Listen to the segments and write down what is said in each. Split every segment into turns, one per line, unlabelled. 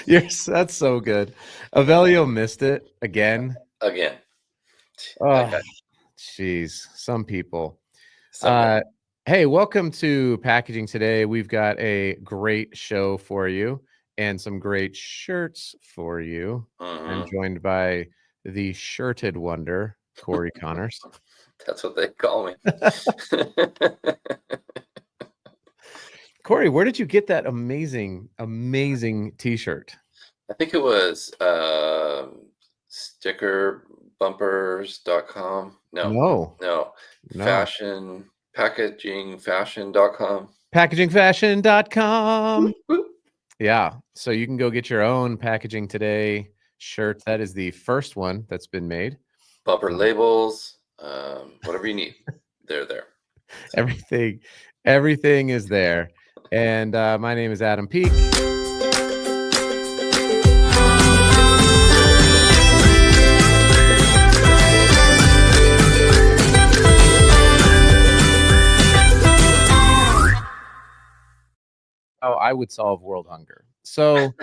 Yes, that's so good. Avelio missed it again.
Again.
Oh,
Okay.
jeez, some people.
Somewhere.
Hey, welcome to Packaging Today. We've got a great show for you and some great shirts for you. I'm
Hmm.
joined by the shirted wonder, Corey Connors.
That's what they call me.
Corey, where did you get that amazing T-shirt?
I think it was stickerbumpers.com. No,
No,
no.
no.
Packagingfashion.com.
Packagingfashion.com.
Whoop, whoop.
Yeah. So you can go get your own Packaging Today shirt. That is the first one that's been made.
Bumper labels, whatever you need. They're there. So.
Everything is there. And my name is Adam Peak. Oh, I would solve world hunger. So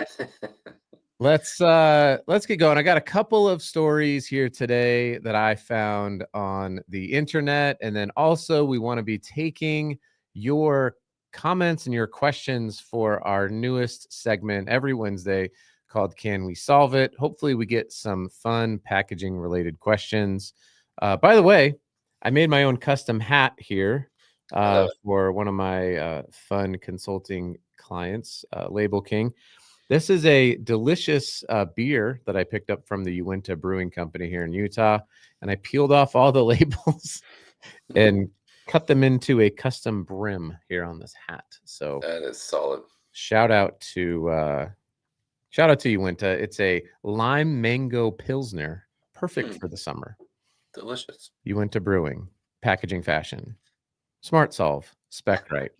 let's get going. I got a couple of stories here today that I found on the internet, and then also we want to be taking your comments and your questions for our newest segment every Wednesday called Can We Solve It? Hopefully we get some fun packaging related questions. By the way, I made my own custom hat here for one of my fun consulting clients, Label King. This is a delicious beer that I picked up from the Uinta Brewing Company here in Utah, and I peeled off all the labels and cut them into a custom brim here on this hat. So
that is solid.
Shout out to Uinta. It's a lime mango pilsner, perfect for the summer.
Delicious.
Uinta Brewing, packaging fashion, smart solve, spec right,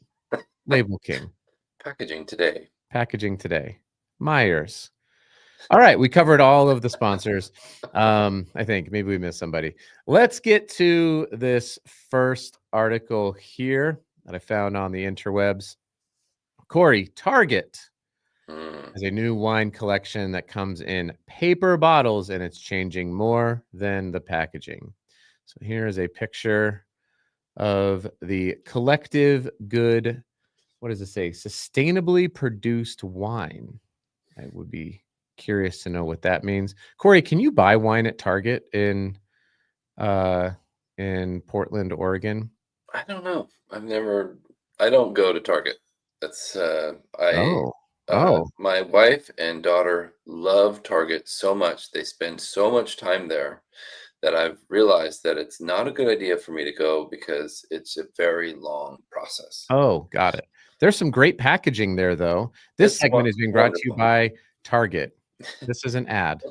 Label King.
Packaging Today.
Packaging Today. Myers. All right, we covered all of the sponsors. I think maybe we missed somebody. Let's get to this first article here that I found on the interwebs. Corey, Target has a new wine collection that comes in paper bottles, and it's changing more than the packaging. So here is a picture of the Collective Good, what does it say? Sustainably produced wine. I would be curious to know what that means. Corey, can you buy wine at Target in Portland, Oregon?
I don't know. I don't go to Target. That's my wife and daughter love Target so much. They spend so much time there that I've realized that it's not a good idea for me to go because it's a very long process.
Oh, got it. There's some great packaging there, though. This segment is being brought to you by Target. This is an ad.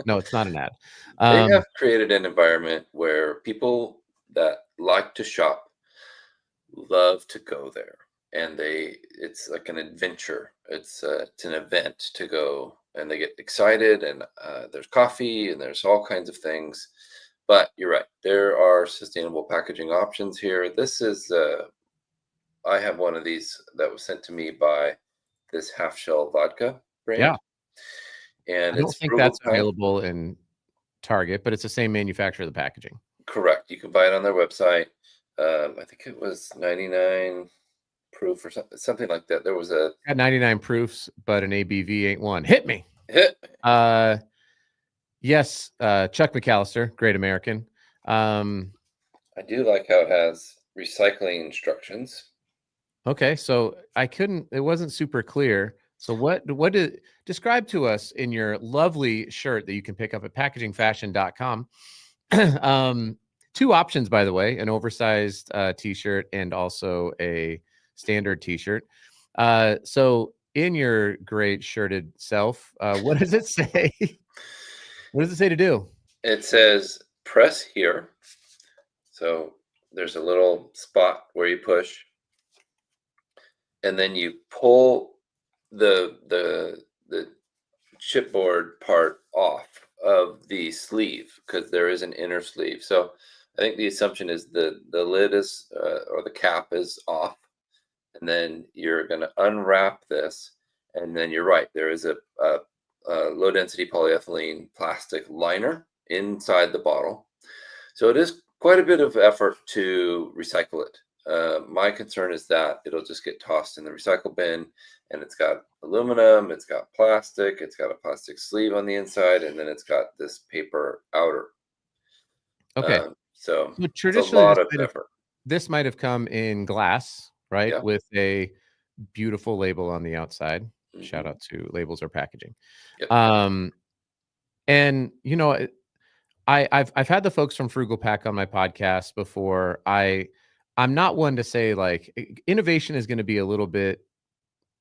No, it's not an ad.
They have created an environment where people that like to shop love to go there, and it's like an adventure. It's an event to go, and they get excited, and there's coffee and there's all kinds of things. But you're right, there are sustainable packaging options here. This is I have one of these that was sent to me by this Half Shell Vodka brand.
Yeah.
And
I don't think that's available in Target, but it's the same manufacturer of the packaging.
Correct. You can buy it on their website. I think it was 99 proof or something like that. There was
got 99 proofs, but an ABV ain't one. Hit me. Yes, Chuck McAllister, Great American.
I do like how it has recycling instructions.
Okay, so it wasn't super clear. So describe to us in your lovely shirt that you can pick up at packagingfashion.com. Two options, by the way, an oversized t-shirt and also a standard t-shirt. So in your great shirted self, what does it say? What does it say to do?
It says press here. So there's a little spot where you push, and then you pull the chipboard part off of the sleeve, because there is an inner sleeve. So I think the assumption is the lid is or the cap is off, and then you're going to unwrap this, and then you're right, there is a low density polyethylene plastic liner inside the bottle. So it is quite a bit of effort to recycle it. My concern is that it'll just get tossed in the recycle bin, and it's got aluminum, it's got plastic, it's got a plastic sleeve on the inside, and then it's got this paper outer.
Okay.
So
So
it's a
traditionally,
lot of effort.
this might have come in glass, right?
Yeah.
With a beautiful label on the outside. Shout
Mhm.
out to labels or packaging.
Yep.
Um, and I've had the folks from Frugal Pack on my podcast before. I'm not one to say like innovation is going to be a little bit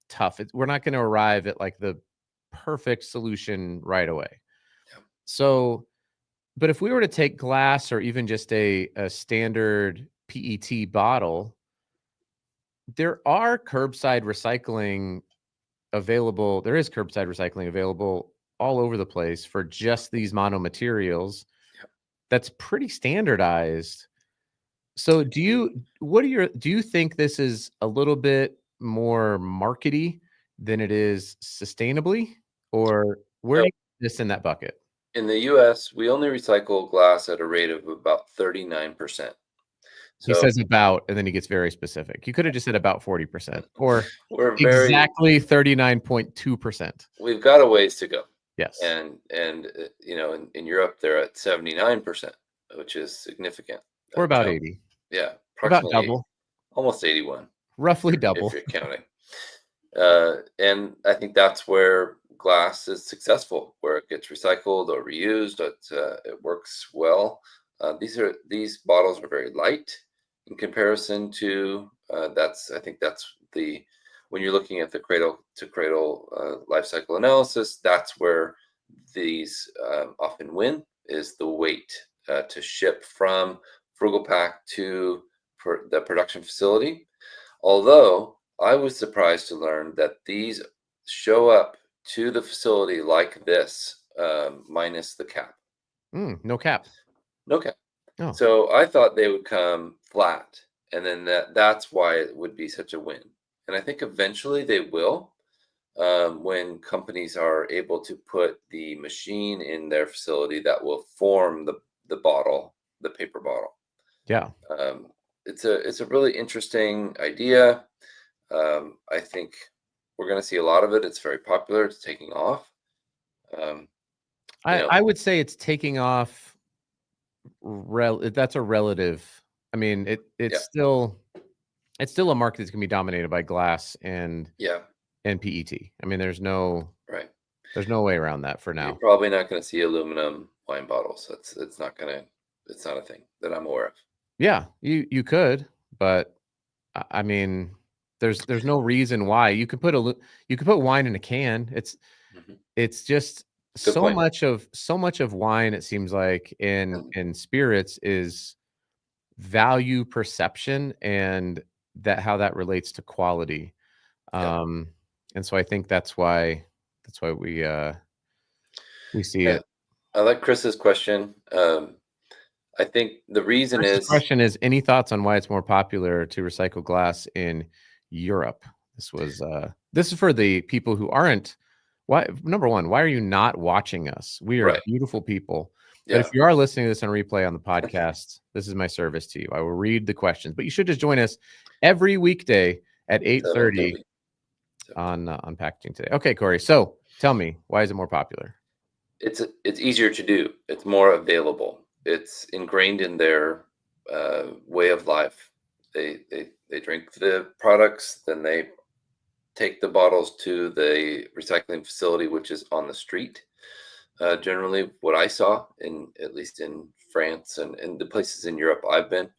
tough. We're not going to arrive at like the perfect solution right away.
Yeah.
So, but if we were to take glass or even just a standard PET bottle, there are curbside recycling available. There is curbside recycling available all over the place for just these monomaterials.
Yeah.
That's pretty standardized. So do you think this is a little bit more markety than it is sustainably? Or where
So
do you put this in that bucket?
in the US, we only recycle glass at a rate of about 39%.
He
So
says about, and then he gets very specific. You could have just said about 40% or
we're very
exactly 39.2%.
we've got a ways to go.
Yes.
And in Europe they're at 79%, which is significant.
Or about
Jump.
80.
Yeah,
About
approximately
double.
almost 81
Roughly
if
double.
you're counting. And I think that's where glass is successful, where it gets recycled or reused. It works well. These bottles are very light in comparison to I think that's the when you're looking at the cradle to cradle life cycle analysis, that's where these often win is the weight to ship from Frugal Pack to the production facility. Although I was surprised to learn that these show up to the facility like this, minus the cap.
No cap.
No cap.
Oh,
So I thought they would come flat, and then that's why it would be such a win. And I think eventually they will, when companies are able to put the machine in their facility that will form the bottle, the paper bottle.
yeah.
It's a really interesting idea. I think we're going to see a lot of it. It's very popular. It's taking off. Um, you know,
I would say it's taking off. That's a relative. I mean,
yeah,
it's still a market that's gonna be dominated by glass
yeah,
and PET. I mean,
right.
there's no way around that for
You're
now.
probably not going to see aluminum wine bottles. It's not a thing that I'm aware of.
Yeah, you could, but I mean, there's no reason why you could you could put wine in a can.
Mhm.
It's just
Good point.
so much of wine, it seems like in spirits is value perception and that how that relates to quality.
Yeah.
Um, and so I think that's why we see
Yeah.
it.
I like Chris's question. I think the reason
First
is
question is any thoughts on why it's more popular to recycle glass in Europe? This is for the people who aren't why number one, why are you not watching us? We are
right.
beautiful people. But if
Yeah.
you are listening to this on replay on the podcast, this is my service to you. I will read the questions, but you should just join us every weekday at 8:30
7:30.
on packaging today. Okay, Corey. So tell me, why is it more popular?
It's easier to do. It's more available. It's ingrained in their way of life. They drink the products, then they take the bottles to the recycling facility, which is on the street. Generally, what I saw in at least in France and the places in Europe I've been,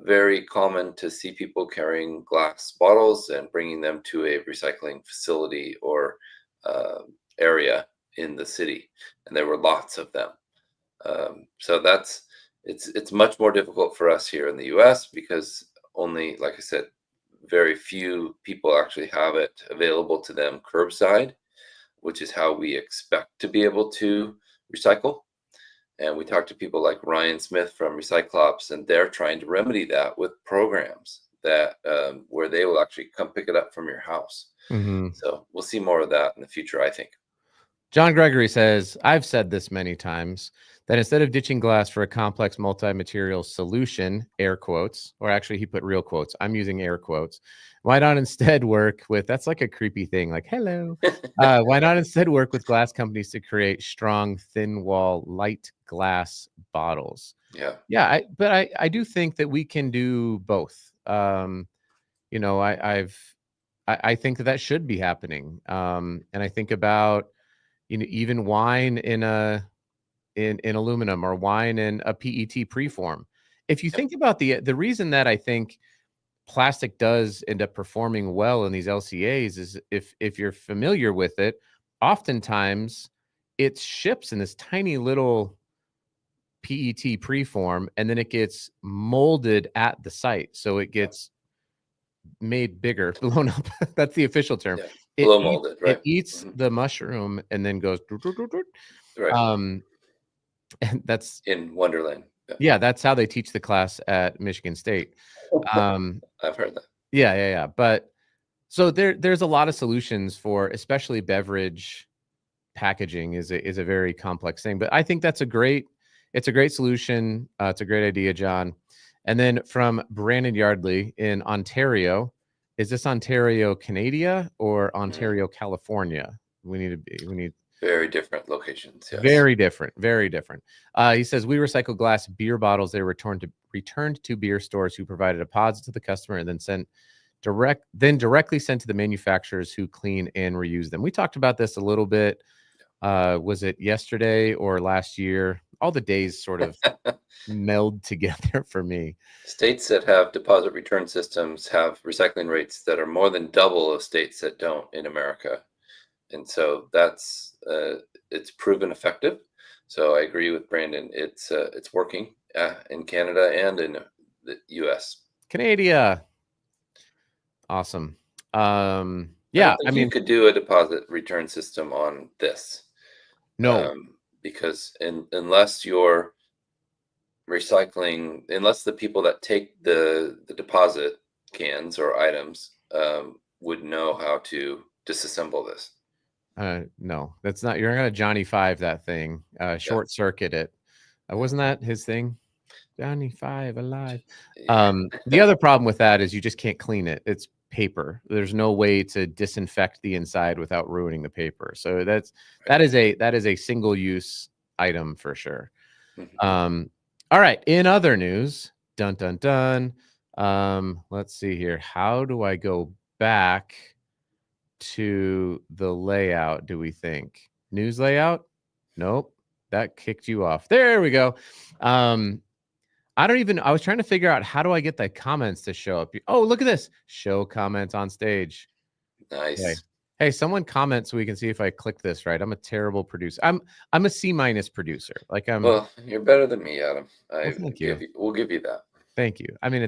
very common to see people carrying glass bottles and bringing them to a recycling facility or area in the city, and there were lots of them. So it's much more difficult for us here in the U.S. because only, like I said, very few people actually have it available to them curbside, which is how we expect to be able to recycle. And we talk to people like Ryan Smith from Recyclops, and they're trying to remedy that with programs that where they will actually come pick it up from your house.
Mhm.
So we'll see more of that in the future, I think.
John Gregory says, I've said this many times, that instead of ditching glass for a complex multi-material solution, air quotes, or actually he put real quotes, I'm using air quotes, why not instead work with, that's like a creepy thing, like, hello. Why not instead work with glass companies to create strong, thin wall, light glass bottles?
Yeah.
Yeah, I do think that we can do both. You know, I think that should be happening. And I think about, you know, even wine in aluminum or wine in a PET preform. If you
Yep.
think about the reason that I think plastic does end up performing well in these LCAs is if you're familiar with it, oftentimes it ships in this tiny little PET preform and then it gets molded at the site. So it gets made bigger, blown up. That's the official term.
Yeah.
It
Blow
eats
molded,
it
right?
eats
Hmm.
the mushroom and then goes
Right.
um and that's
In Wonderland. Yeah.
yeah, that's how they teach the class at Michigan State. Um
I've heard that.
yeah. But so there's a lot of solutions for especially beverage packaging is a very complex thing, but I think that's it's a great solution. It's a great idea, John. And then from Brandon Yardley in Ontario, is this Ontario, Canada or
Mhm.
Ontario, California? We need
Very different locations. Yes.
very different, very different. He says we recycle glass beer bottles. They returned to beer stores who provide a deposit to the customer and then directly sent to the manufacturers who clean and reuse them. We talked about this a little bit. Was it yesterday or last year? All the days sort of meld together for me.
States that have deposit return systems have recycling rates that are more than double of states that don't in America. And so it's proven effective. So I agree with Brandon. It's working in Canada and in the U.S.
Canada, awesome.
I
Yeah,
don't
I
think you
mean,
could do a deposit return system on this
no,
because unless you're recycling, unless the people that take the deposit cans or items would know how to disassemble this.
no, that's not. You're not gonna Johnny Five that thing.
Yeah.
Short circuit it.
Yeah.
Wasn't that his thing? Johnny Five alive.
Yeah.
The other problem with that is you just can't clean it. It's paper. There's no way to disinfect the inside without ruining the paper. So
Right.
that is a single use item for sure.
Mhm.
All right. In other news, dun dun dun. Let's see here. How do I go back to the layout? Do we think news layout? Nope, that kicked you off. There we go. Um, I was trying to figure out how do I get the comments to show up. Oh, look at this. Show comments on stage. Okay.
Nice.
Hey, someone comment so we can see if I click this right. I'm a terrible producer. I'm a C minus producer. Like I'm
Well, you're better than me, Adam.
well, thank you.
We'll give you
Thank you. I mean,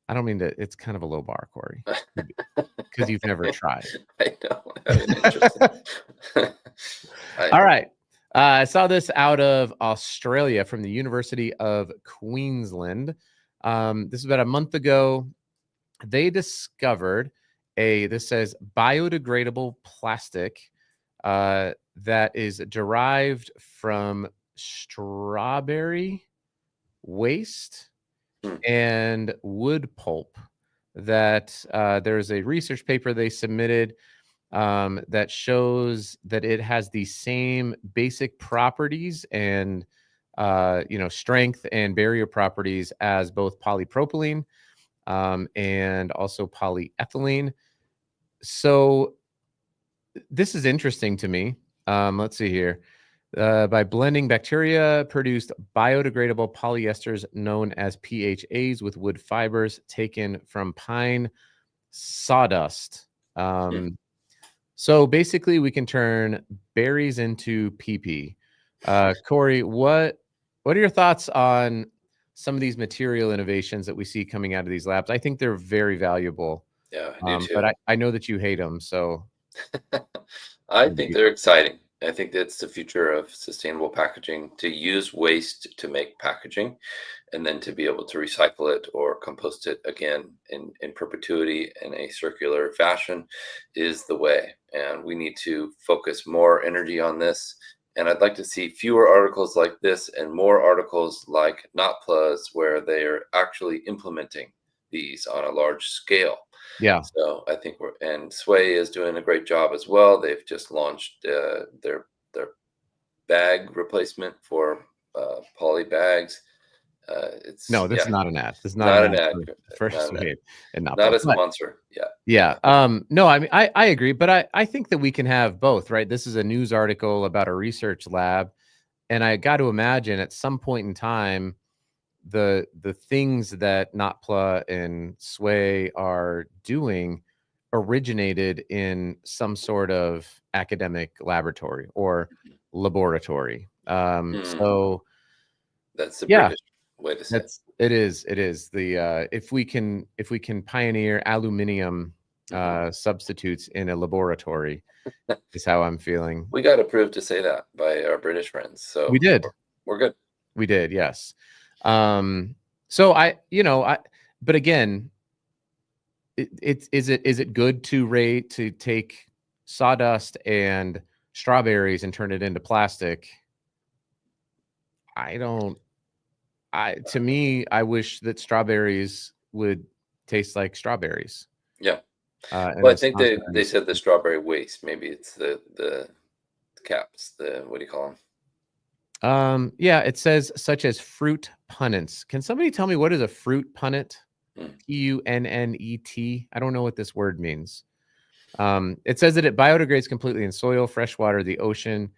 I don't mean to, it's kind of a low bar, Corey,
that.
because you've never tried.
I know. I mean, interesting. I
All right. I saw this out of Australia from the University of Queensland. This is about a month ago. They discovered this says biodegradable plastic that is derived from strawberry waste
Hmm.
and wood pulp. That there's a research paper they submitted that shows that it has the same basic properties and strength and barrier properties as both polypropylene and also polyethylene. So this is interesting to me. Let's see here. By blending bacteria produced biodegradable polyesters known as PHAs with wood fibers taken from pine sawdust.
Hmm.
So basically, we can turn berries into PP. Corey, what are your thoughts on some of these material innovations that we see coming out of these labs? I think they're very valuable,
Yeah, I do
but
too.
I know that you hate them. So
I
what do
think
you-
they're exciting. I think that's the future of sustainable packaging, to use waste to make packaging and then to be able to recycle it or compost it again in perpetuity in a circular fashion is the way. and we need to focus more energy on this. And I'd like to see fewer articles like this and more articles like NotPlus, where they're actually implementing these on a large scale.
Yeah.
So I think and Sway is doing a great job as well. They've just launched their bag replacement for poly bags. It's
No, this is not an ad. This is not
not
an
an
ad
ad,
for
not an ad.
Sway and
Not
NotPlus.
a sponsor. Yeah.
Yeah. No, I mean, I agree, but I think that we can have both, right? This is a news article about a research lab, and I got to imagine at some point in time, the things that NotPlus and Sway are doing originated in some sort of academic laboratory or laboratory. So
That's the
yeah,
British way to say.
it is the if we can pioneer aluminium substitutes in a laboratory is how I'm feeling.
We got approved to say that by our British friends, so
We did.
We're good.
We did, yes. So but again, is it good to take sawdust and strawberries and turn it into plastic? To me, I wish that strawberries would taste like strawberries.
Yeah.
And
Well, I think they said the strawberry waste. Maybe it's the caps. What do you call them?
Yeah, it says such as fruit punnets. Can somebody tell me what is a fruit punnet? Punnet. I don't know what this word means. It says that it biodegrades completely in soil, fresh water, the ocean,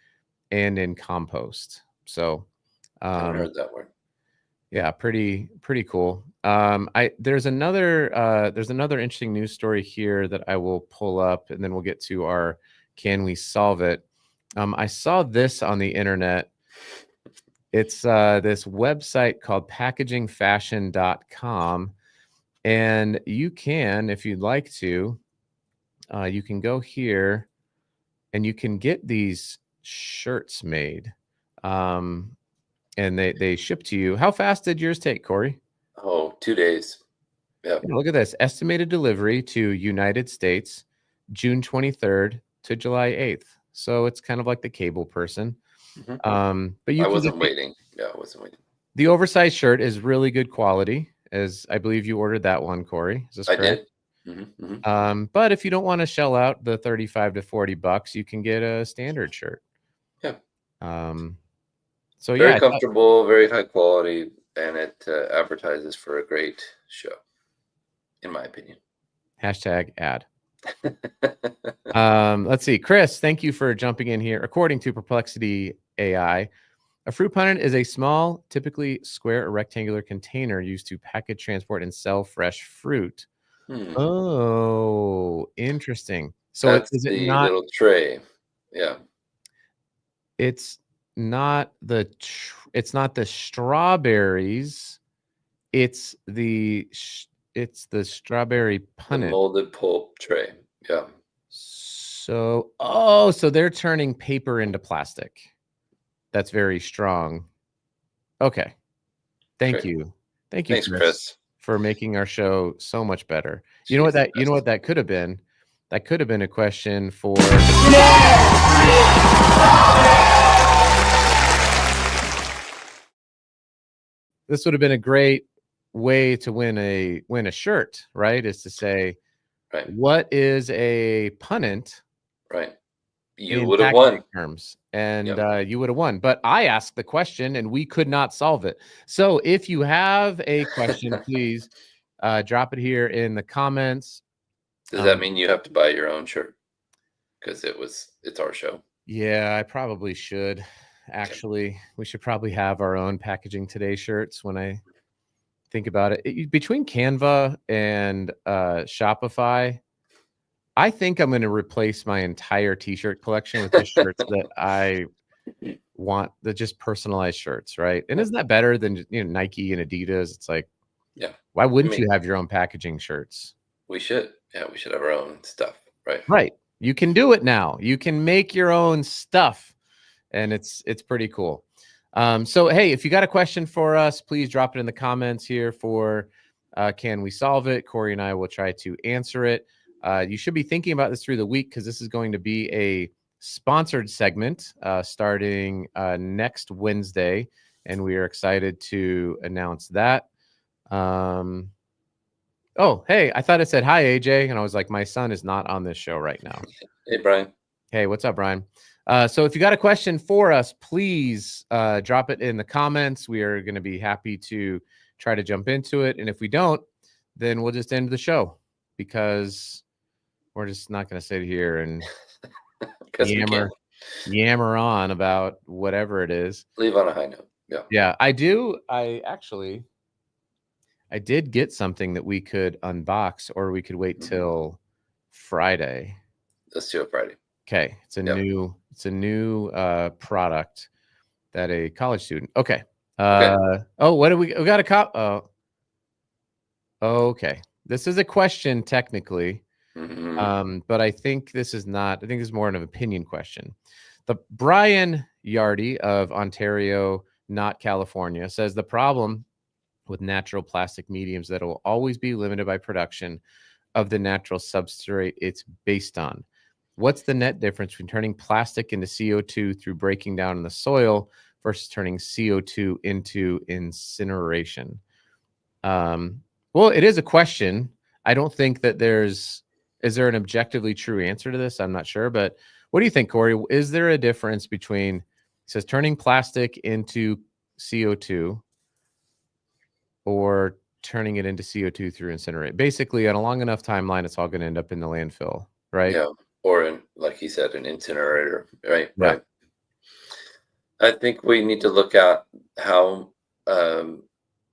and in compost. So
I haven't heard that word.
Yeah, pretty cool. There's another interesting news story here that I will pull up, and then we'll get to our Can We Solve It? I saw this on the internet. It's this website called packagingfashion.com, and you can, if you'd like to, you can go here and you can get these shirts made. And they ship to you. How fast did yours take, Corey?
Oh, 2 days. Yeah.
Look at this. Estimated delivery to United States, June 23rd to July 8th. So it's kind of like the cable person. But
I wasn't waiting. Yeah, I wasn't waiting.
The oversized shirt is really good quality, as I believe you ordered that one, Corey. Is this correct?
I did.
But if you don't want to shell out the $35 to $40, you can get a standard shirt.
Yeah.
So
very comfortable, very high quality, and it advertises for a great show, in my opinion.
#ad. Let's see. Chris, thank you for jumping in here. According to Perplexity AI, a fruit punnet is a small, typically square or rectangular container used to package, transport, and sell fresh fruit. Oh, interesting. So
that's the little tray. Yeah.
It's not the strawberries. It's the strawberry punnet.
The molded pulp tray. Yeah.
So they're turning paper into plastic. That's very strong. Okay. Thank you.
Thanks, Chris,
for making our show so much better. You know what that could have been? That could have been a question for This would have been a great way to win a shirt, right? Is to say, what is a punnet?
Right. You would have won.
Terms, and you would have won. But I asked the question, and we could not solve it. So if you have a question, please drop it here in the comments.
Does that mean you have to buy your own shirt? Because it's our show.
Yeah, I probably should. Actually, we should probably have our own Packaging Today shirts when I think about it. Between Canva and Shopify, I think I'm going to replace my entire t-shirt collection with just shirts that I want, the just personalized shirts, right? And isn't that better than Nike and Adidas? It's like,
yeah,
why wouldn't you have your own packaging shirts?
We should. Yeah, we should have our own stuff, right?
Right. You can do it now. You can make your own stuff, and it's pretty cool. So hey, if you got a question for us, please drop it in the comments here for Can We Solve It? Corey and I will try to answer it. You should be thinking about this through the week because this is going to be a sponsored segment starting next Wednesday, and we are excited to announce that. Oh, hey, I thought it said hi, AJ, and I was like, my son is not on this show right now.
Hey, Brian.
Hey, what's up, Brian? So if you got a question for us, please drop it in the comments. We are going to be happy to try to jump into it. And if we don't, then we'll just end the show because we're just not going to sit here and yammer on about whatever it is.
Leave on a high note.
Yeah, I do. I did get something that we could unbox, or we could wait till Friday.
Let's do it Friday.
Okay, it's a new product that a college student. Okay. Oh, what do we got a cop? Oh, okay. This is a question technically, but I think this is not. I think this is more of an opinion question. The Brian Yardy of Ontario, not California, says the problem with natural plastic mediums that it will always be limited by production of the natural substrate it's based on. What's the net difference between turning plastic into CO2 through breaking down in the soil versus turning CO2 into incineration? Well, it is a question. I don't think that is there an objectively true answer to this? I'm not sure, but what do you think, Corey? Is there a difference between, it says turning plastic into CO2 or turning it into CO2 through incinerate? Basically, on a long enough timeline, it's all going to end up in the landfill, right?
Yeah, or in, like he said, an incinerator, right?
Yeah.
Right. I think we need to look at how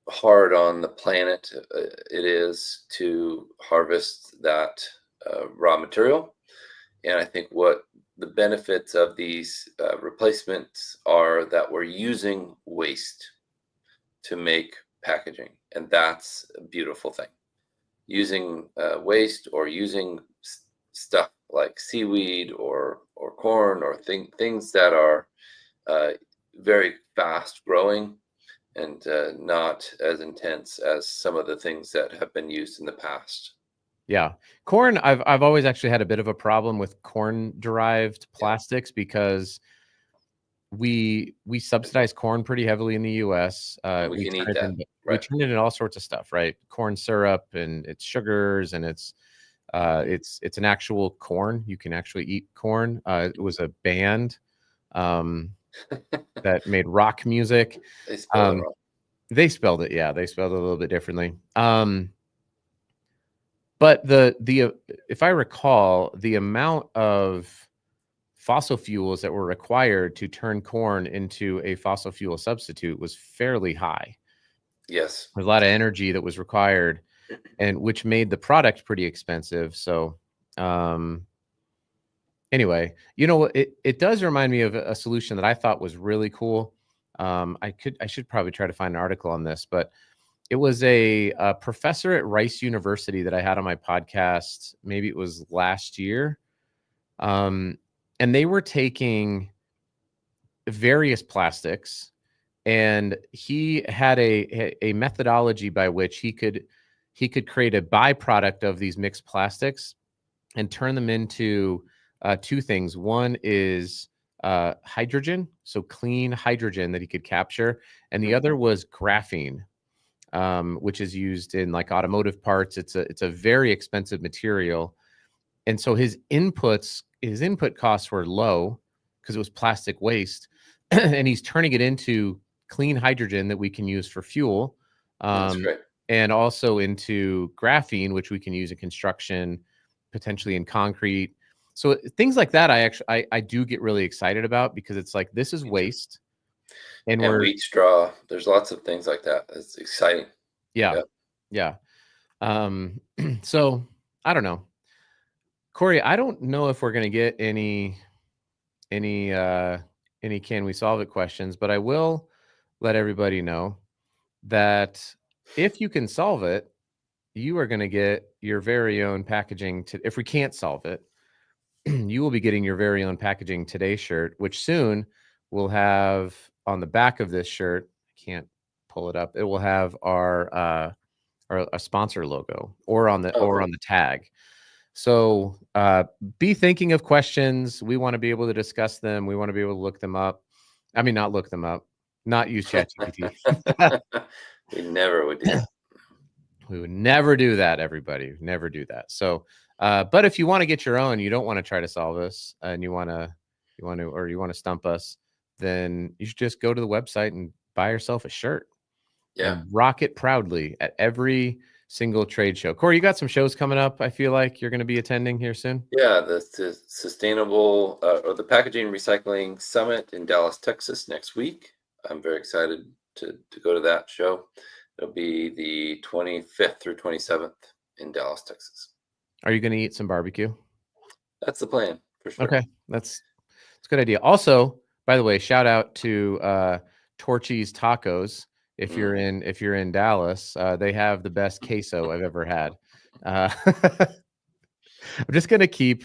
hard on the planet it is to harvest that raw material. And I think what the benefits of these replacements are that we're using waste to make packaging. And that's a beautiful thing. Using waste or using stuff like seaweed or corn or things that are very fast growing and not as intense as some of the things that have been used in the past.
Yeah. Corn, I've always actually had a bit of a problem with corn derived plastics because we subsidize corn pretty heavily in the US.
We can eat that.
We turn it into all sorts of stuff, right? Corn syrup and it's sugars and it's an actual corn. You can actually eat corn. It was a band that made rock music.
They spelled it wrong.
They spelled it, yeah. They spelled it a little bit differently. But if I recall, the amount of fossil fuels that were required to turn corn into a fossil fuel substitute was fairly high.
Yes.
There's a lot of energy that was required, and which made the product pretty expensive. So anyway, it does remind me of a solution that I thought was really cool. I should probably try to find an article on this, but it was a professor at Rice University that I had on my podcast. Maybe it was last year. And they were taking various plastics, and he had a methodology by which he could create a byproduct of these mixed plastics and turn them into two things. One is hydrogen, so clean hydrogen that he could capture, and the other was graphene, which is used in like automotive parts. It's a very expensive material, and so his input costs were low because it was plastic waste, and he's turning it into clean hydrogen that we can use for fuel,
That's great.
and also into graphene, which we can use in construction, potentially in concrete. So things like that, I do get really excited about because it's like, this is waste.
And wheat straw. There's lots of things like that. It's exciting.
Yeah. So I don't know, Corey, I don't know if we're going to get any Can We Solve It questions, but I will let everybody know that if you can solve it, you are going to get your very own packaging. If we can't solve it, you will be getting your very own Packaging Today shirt, which soon we'll have on the back of this shirt. I can't pull it up. It will have our sponsor logo or on the tag. So be thinking of questions. We want to be able to discuss them. We want to be able to look them up. I mean, not look them up, not use ChatGPT.
We never would do that.
We would never do that, everybody. Never do that. So, but if you want to get your own, you don't want to try to solve us, and you want to stump us, then you should just go to the website and buy yourself a shirt.
Yeah.
And rock it proudly at every single trade show. Corey, you got some shows coming up. I feel like you're going to be attending here soon.
Yeah, the Sustainable or the Packaging Recycling Summit in Dallas, Texas next week. I'm very excited to go to that show. It'll be the 25th through 27th in Dallas, Texas.
Are you going to eat some barbecue?
That's the plan for sure.
Okay, that's a good idea. Also, by the way, shout out to Torchy's Tacos. If you're in Dallas, they have the best queso I've ever had. I'm just gonna keep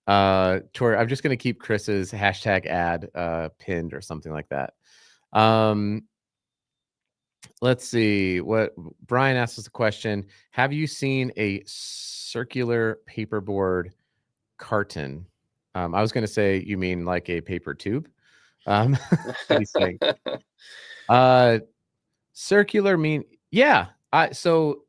Chris's hashtag ad pinned or something like that. Let's see what Brian asks us a question. Have you seen a circular paperboard carton? I was going to say, you mean like a paper tube? He's saying, circular mean, yeah. So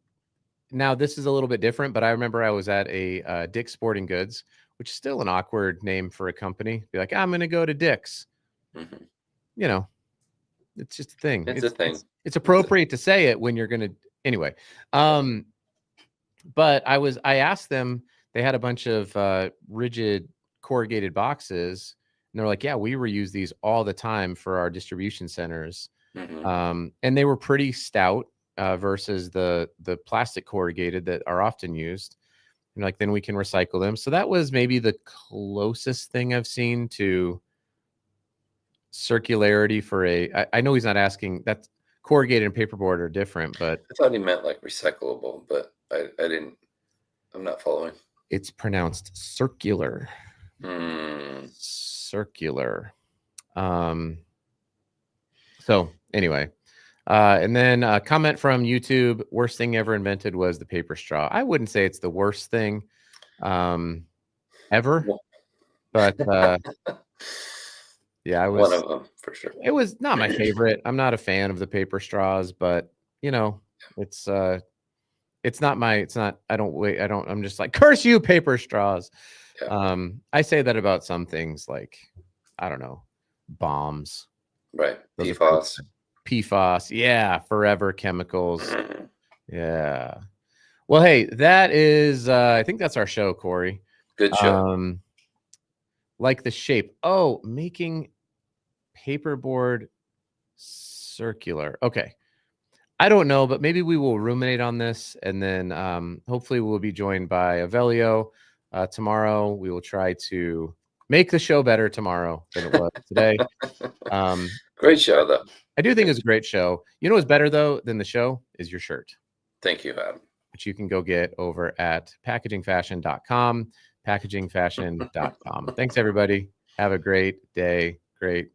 now this is a little bit different, but I remember I was at a Dick's Sporting Goods, which is still an awkward name for a company. Be like, I'm going to go to Dick's. You know, it's just a thing.
It's a thing.
It's appropriate to say it when you're going to, anyway. But I asked them, they had a bunch of rigid corrugated boxes, and they're like, yeah, we reuse these all the time for our distribution centers. And they were pretty stout versus the plastic corrugated that are often used. And like, then we can recycle them. So that was maybe the closest thing I've seen to circularity for I know he's not asking, that's corrugated and paperboard are different, but
I thought he meant like recyclable, but I'm not following.
It's pronounced circular. Circular. So anyway, and then a comment from YouTube, worst thing ever invented was the paper straw. I wouldn't say it's the worst thing ever, but yeah, I was
one of them for sure.
It was not my favorite. I'm not a fan of the paper straws, but you know, it's not I'm just like, curse you, paper straws. Yeah. I say that about some things, like, I don't know, bombs.
Right.
PFAS. Yeah. Forever chemicals. Yeah. Well, hey, that is, I think that's our show, Corey.
Good show.
Like the shape. Oh, making paperboard circular. Okay. I don't know, but maybe we will ruminate on this, and then hopefully we'll be joined by Avelio tomorrow. We will try to make the show better tomorrow than it was today.
Great show, though.
I do think it's a great show. You know what's better, though, than the show is your shirt.
Thank you, Adam.
Which you can go get over at packagingfashion.com, packagingfashion.com. Thanks, everybody. Have a great day. Great